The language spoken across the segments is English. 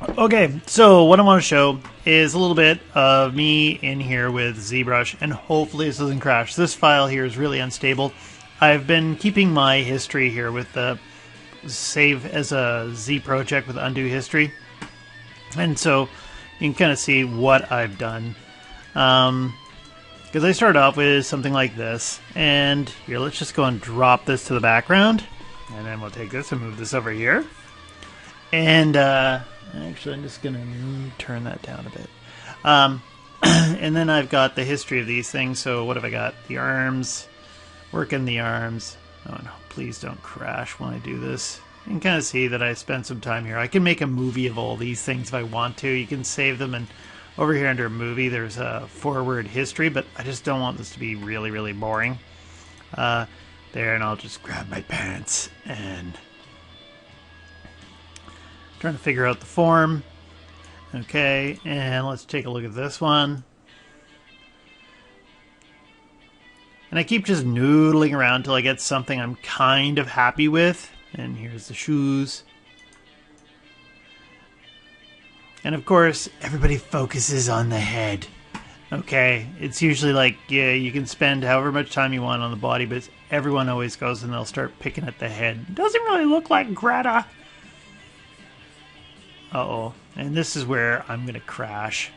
Okay, so what I want to show is a little bit of me in here with ZBrush, and hopefully this doesn't crash. This file here is really unstable. I've been keeping my history here with the save as a Z project with undo history, and so you can kind of see what I've done. Because I started off with something like this, and here, let's just go and drop this to the background, and then we'll take this and move this over here, and actually, I'm just going to turn that down a bit. And then I've got the history of these things. So what have I got? The arms. Working the arms. Oh, no. Please don't crash when I do this. You can kind of see that I spent some time here. I can make a movie of all these things if I want to. You can save them. And over here under movie, there's a forward history. But I just don't want this to be really, really boring. There, and I'll just grab my pants and... trying to figure out the form. Okay, and let's take a look at this one. And I keep just noodling around until I get something I'm kind of happy with. And here's the shoes. And of course, everybody focuses on the head. Okay, it's usually like, yeah, you can spend however much time you want on the body, but everyone always goes and they'll start picking at the head. It doesn't really look like Greta. Uh-oh. And this is where I'm going to crash.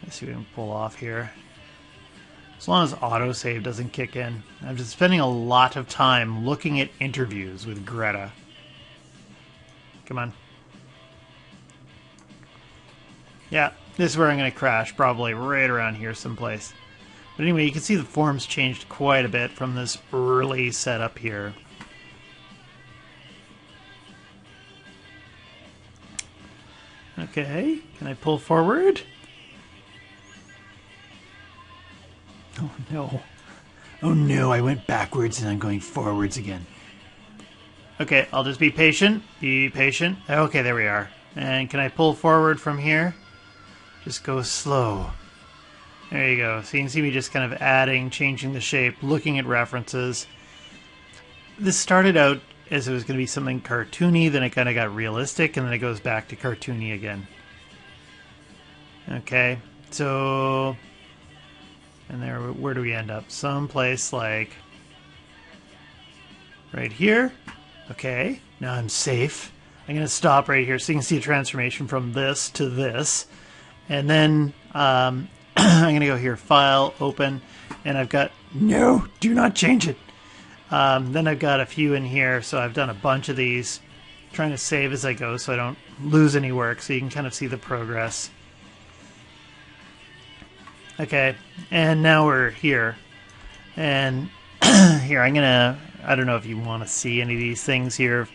Let's see what we can pull off here. As long as autosave doesn't kick in. I've been spending a lot of time looking at interviews with Greta. Come on. Yeah, this is where I'm going to crash. Probably right around here someplace. But anyway, you can see the form's changed quite a bit from this early setup here. Okay, can I pull forward? Oh no. Oh no, I went backwards and I'm going forwards again. Okay, I'll just be patient. Be patient. Okay, there we are. And can I pull forward from here? Just go slow. There you go. So you can see me just kind of adding, changing the shape, looking at references. This started out as it was going to be something cartoony, then it kind of got realistic, and then it goes back to cartoony again. Okay, so... and there, where do we end up? Someplace like... right here. Okay, now I'm safe. I'm going to stop right here so you can see a transformation from this to this. And then I'm going to go here, File, Open, and I've got... no, do not change it! Then I've got a few in here, so I've done a bunch of these, trying to save as I go so I don't lose any work, so you can kind of see the progress. Okay, and now we're here. And here, I'm gonna, I don't know if you want to see any of these things here,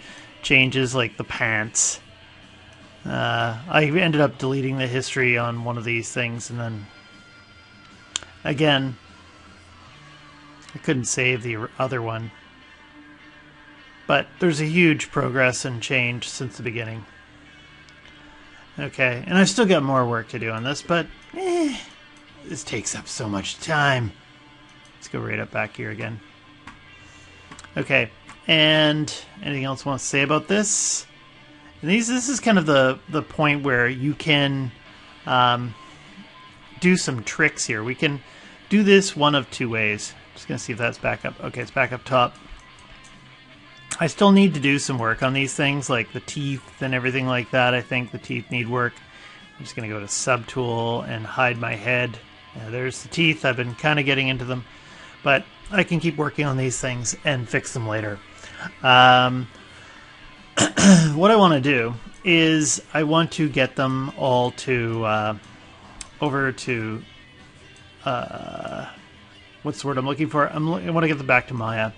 changes like the pants. I ended up deleting the history on one of these things, and then, again, I couldn't save the other one. But there's a huge progress and change since the beginning. Okay, and I've still got more work to do on this, but this takes up so much time. Let's go right up back here again. Okay, and anything else I want to say about this? And this is kind of the point where you can do some tricks here. We can do this one of two ways. Just going to see if that's back up. Okay, it's back up top. I still need to do some work on these things, like the teeth and everything like that. I think the teeth need work. I'm just going to go to Subtool and hide my head. There's the teeth. I've been kind of getting into them. But I can keep working on these things and fix them later. What I want to do is I want to get them all to over to... what's the word I'm looking for? I want to get them back to Maya.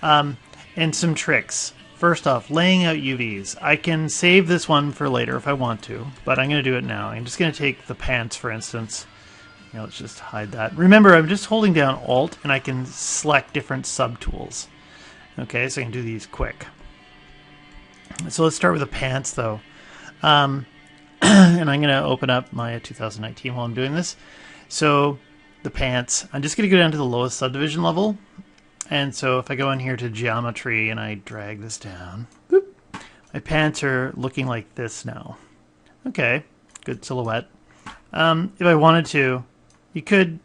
And some tricks. First off, laying out UVs. I can save this one for later if I want to, but I'm going to do it now. I'm just going to take the pants, for instance. You know, let's just hide that. Remember, I'm just holding down Alt, and I can select different subtools. Okay, so I can do these quick. So let's start with the pants, though. And I'm going to open up Maya 2019 while I'm doing this. So the pants, I'm just going to go down to the lowest subdivision level. And so if I go in here to geometry and I drag this down, boop, my pants are looking like this now. Okay, good silhouette. If I wanted to, you could,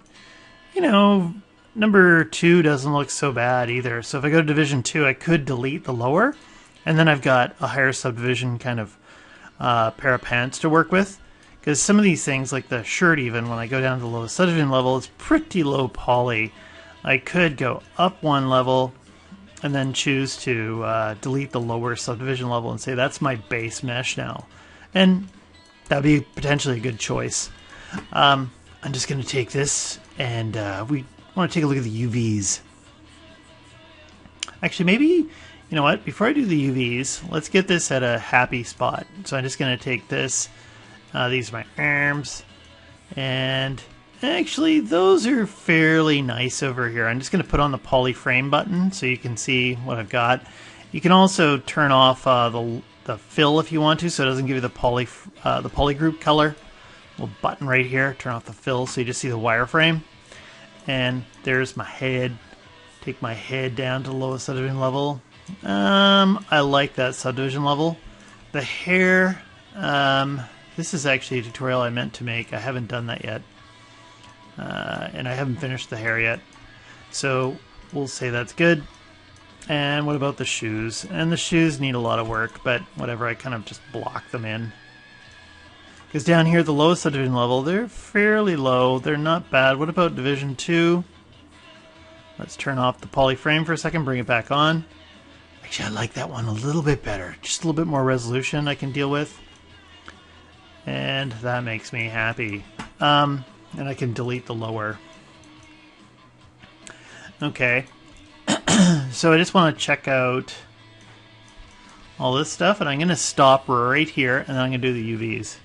you know, number 2 doesn't look so bad either. So if I go to division 2, I could delete the lower, and then I've got a higher subdivision kind of pair of pants to work with. Because some of these things, like the shirt even, when I go down to the lowest subdivision level, it's pretty low poly. I could go up one level and then choose to delete the lower subdivision level and say that's my base mesh now. And that'd be potentially a good choice. I'm just going to take this and we want to take a look at the UVs. Actually, maybe, you know what, before I do the UVs, let's get this at a happy spot. So I'm just going to take this, these are my arms, and actually those are fairly nice over here. I'm just going to put on the poly frame button so you can see what I've got. You can also turn off the fill if you want to, so it doesn't give you the poly group color. Little button right here, turn off the fill so you just see the wireframe. And there's my head. Take my head down to the lowest subdivision level. I like that subdivision level. The hair, this is actually a tutorial I meant to make. I haven't done that yet. And I haven't finished the hair yet. So we'll say that's good. And what about the shoes? And the shoes need a lot of work, but whatever, I kind of just block them in. Because down here at the lowest subdivision level, they're fairly low. They're not bad. What about division 2? Let's turn off the poly frame for a second, bring it back on. Actually, I like that one a little bit better. Just a little bit more resolution I can deal with. And that makes me happy. And I can delete the lower. Okay. So I just want to check out all this stuff, and I'm going to stop right here, and then I'm going to do the UVs.